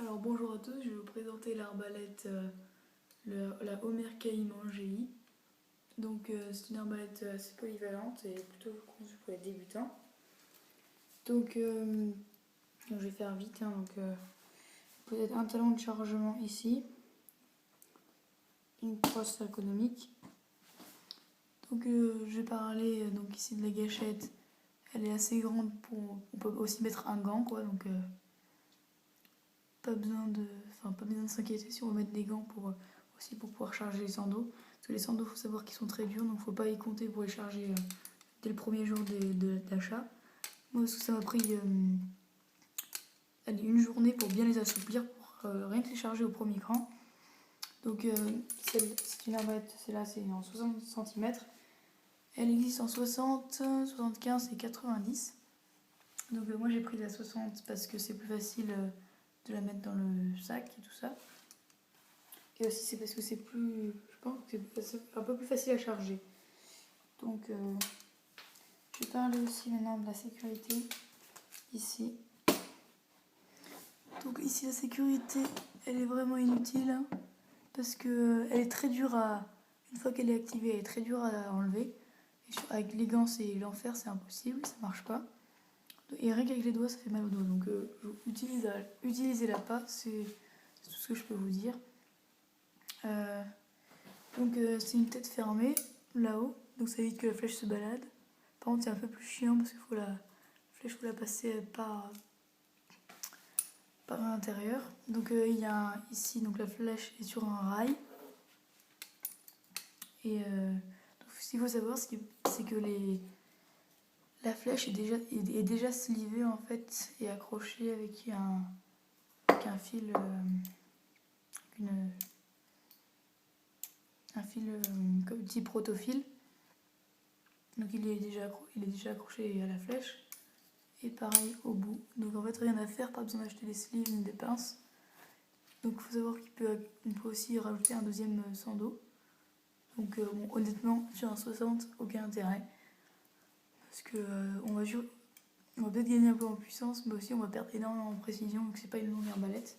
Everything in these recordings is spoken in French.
Alors bonjour à tous, je vais vous présenter l'arbalète, la Homer Caïman GI. Donc c'est une arbalète assez polyvalente et plutôt conçue pour les débutants. Donc je vais faire vite, vous avez un talon de chargement ici, une crosse ergonomique. Donc je vais parler donc ici de la gâchette. Elle est assez grande on peut aussi mettre un gant quoi, donc pas besoin de s'inquiéter si on veut mettre des gants aussi pour pouvoir charger les sandos. Parce que les sandos, il faut savoir qu'ils sont très durs, donc il ne faut pas y compter pour les charger dès le premier jour d'achat. Moi, ça m'a pris une journée pour bien les assouplir, pour rien que les charger au premier cran. Donc c'est une arbalète, celle-là c'est en 60 cm. Elle existe en 60, 75 et 90. Donc moi j'ai pris la 60 parce que c'est plus facile de la mettre dans le sac et tout ça. Et aussi c'est parce que c'est plus, je pense que c'est un peu plus facile à charger. Donc je vais parler aussi maintenant de la sécurité ici. Donc ici la sécurité elle est vraiment inutile hein, parce que elle est très dure une fois qu'elle est activée, elle est très dure à enlever. Et avec les gants c'est l'enfer, c'est impossible, ça marche pas. Et rien qu'avec les doigts ça fait mal aux doigts. Donc utilisez-la pas, c'est tout ce que je peux vous dire. Donc c'est une tête fermée là-haut, donc ça évite que la flèche se balade. Par contre c'est un peu plus chiant parce qu'il faut la flèche faut la passer par l'intérieur. Donc il y a ici donc la flèche est sur un rail. Et donc, ce qu'il faut savoir c'est que la flèche est déjà slivée en fait et accrochée avec un fil un fil comme type protofil. Donc il est déjà accroché à la flèche. Et pareil au bout. Donc en fait rien à faire, pas besoin d'acheter des sleeves ni des pinces. Donc il faut savoir qu'on peut aussi rajouter un deuxième sando. Donc bon, honnêtement sur un 60 aucun intérêt. Parce que on va peut-être gagner un peu en puissance, mais aussi on va perdre énormément en précision, donc c'est pas une longue arbalète.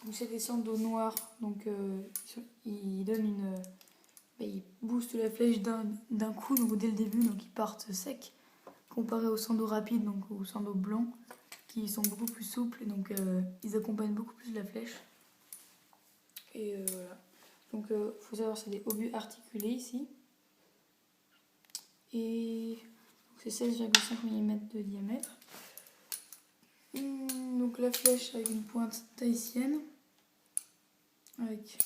Donc c'est des sandos noirs, donc ils donnent ils boostent la flèche d'un coup, donc dès le début, donc ils partent secs. Comparé aux sandos rapides, donc aux sandos blancs, qui sont beaucoup plus souples, et donc ils accompagnent beaucoup plus la flèche. Et voilà. Donc faut savoir c'est des obus articulés ici. Et c'est 16,5 mm de diamètre. Donc la flèche avec une pointe tahitienne, avec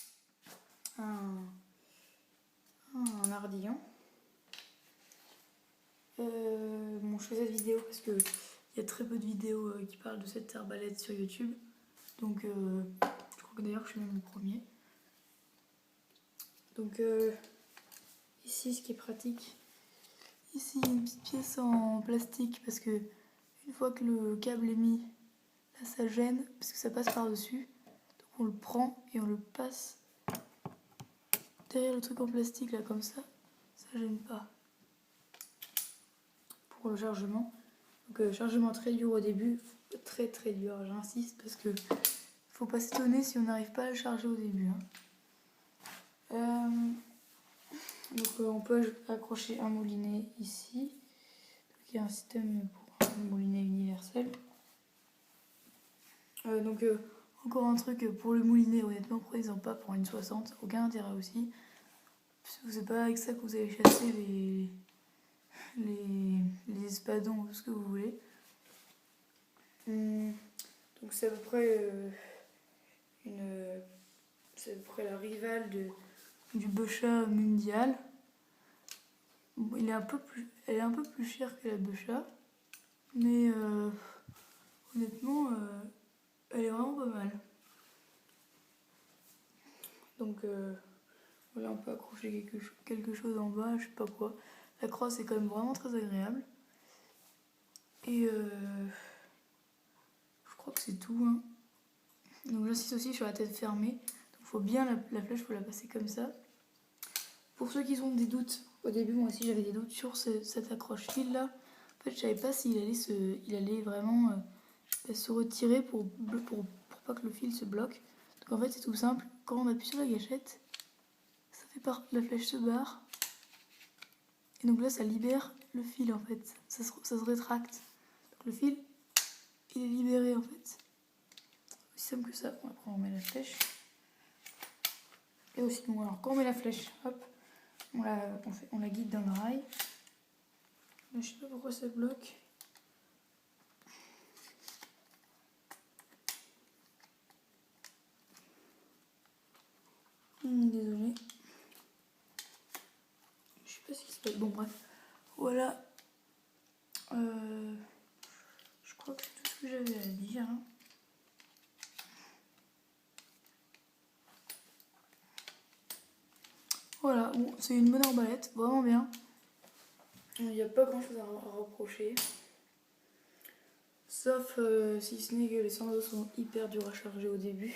un ardillon. Bon, je fais cette vidéo parce que il y a très peu de vidéos qui parlent de cette arbalète sur YouTube. Donc je crois que d'ailleurs je suis même le premier. Donc ici ce qui est pratique, ici une petite pièce en plastique parce que une fois que le câble est mis, là ça gêne parce que ça passe par dessus. Donc on le prend et on le passe derrière le truc en plastique là comme ça gêne pas. Pour le chargement. Donc chargement très dur au début, très très dur, j'insiste parce que faut pas s'étonner si on n'arrive pas à le charger au début. Donc on peut accrocher un moulinet ici. Donc, il y a un système pour un moulinet universel. Donc encore un truc pour le moulinet, honnêtement prenez-en pas pour une 60, aucun intérêt aussi. Parce que c'est pas avec ça que vous allez chasser les espadons ou ce que vous voulez. Donc c'est à peu près la rivale du Boccia Mundial. Bon, elle est un peu plus chère que la Boccia, mais honnêtement elle est vraiment pas mal. Donc voilà, on peut accrocher quelque chose en bas, je sais pas quoi. La crosse est quand même vraiment très agréable. Et je crois que c'est tout. Hein. Donc j'insiste aussi sur la tête fermée. Donc faut bien la flèche, faut la passer comme ça. Pour ceux qui ont des doutes, au début moi aussi j'avais des doutes sur cette accroche fil là. En fait je savais pas s'il allait vraiment se retirer pour pas que le fil se bloque. Donc en fait c'est tout simple, quand on appuie sur la gâchette, ça fait la flèche se barre. Et donc là ça libère le fil en fait, ça se rétracte. Donc le fil il est libéré en fait. Aussi simple que ça. Bon, après on met la flèche. Et aussi bon, alors quand on met la flèche, hop, on la guide dans le rail. Là, je sais pas pourquoi ça bloque. Désolée. Je sais pas ce qui se passe. Bon bref. Voilà. Je crois que c'est tout ce que j'avais à dire. Hein. Voilà, bon, c'est une bonne arbalète, vraiment bien. Il n'y a pas grand chose à reprocher. Sauf si ce n'est que les sanglots sont hyper durs à charger au début.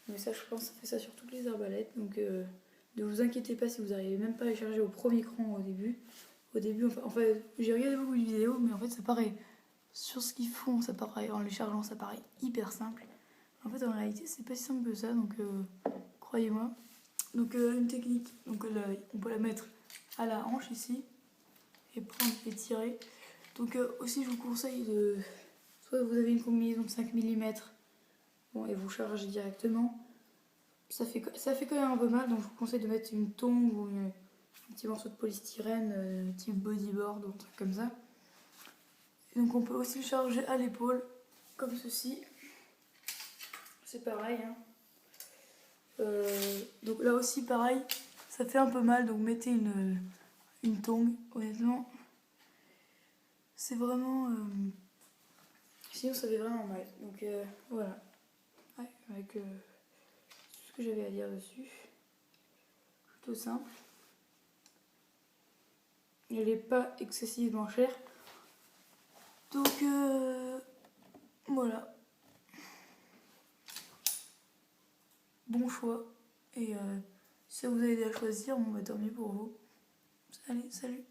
Mais ça, je pense, ça fait ça sur toutes les arbalètes. Donc ne vous inquiétez pas si vous n'arrivez même pas à les charger au premier cran au début. Au début, enfin j'ai regardé beaucoup de vidéos, mais en fait, ça paraît, sur ce qu'ils font, ça paraît, en les chargeant, ça paraît hyper simple. En fait, en réalité, c'est pas si simple que ça, donc croyez-moi. Donc une technique, donc on peut la mettre à la hanche ici et prendre et tirer. Donc aussi je vous conseille de, soit vous avez une combinaison de 5 mm, bon, et vous chargez directement. Ça fait quand même un peu mal, donc je vous conseille de mettre une tongue ou un petit morceau de polystyrène type bodyboard ou un truc comme ça. Et donc on peut aussi le charger à l'épaule, comme ceci. C'est pareil. Hein. Donc là aussi pareil, ça fait un peu mal, donc mettez une tongue, honnêtement. C'est vraiment... Sinon ça fait vraiment mal. Donc voilà. Ouais, avec tout ce que j'avais à dire dessus. Plutôt simple. Elle n'est pas excessivement chère. Donc voilà. Bon choix. Et si ça vous a aidé à choisir, bon bah tant mieux pour vous. Allez, salut.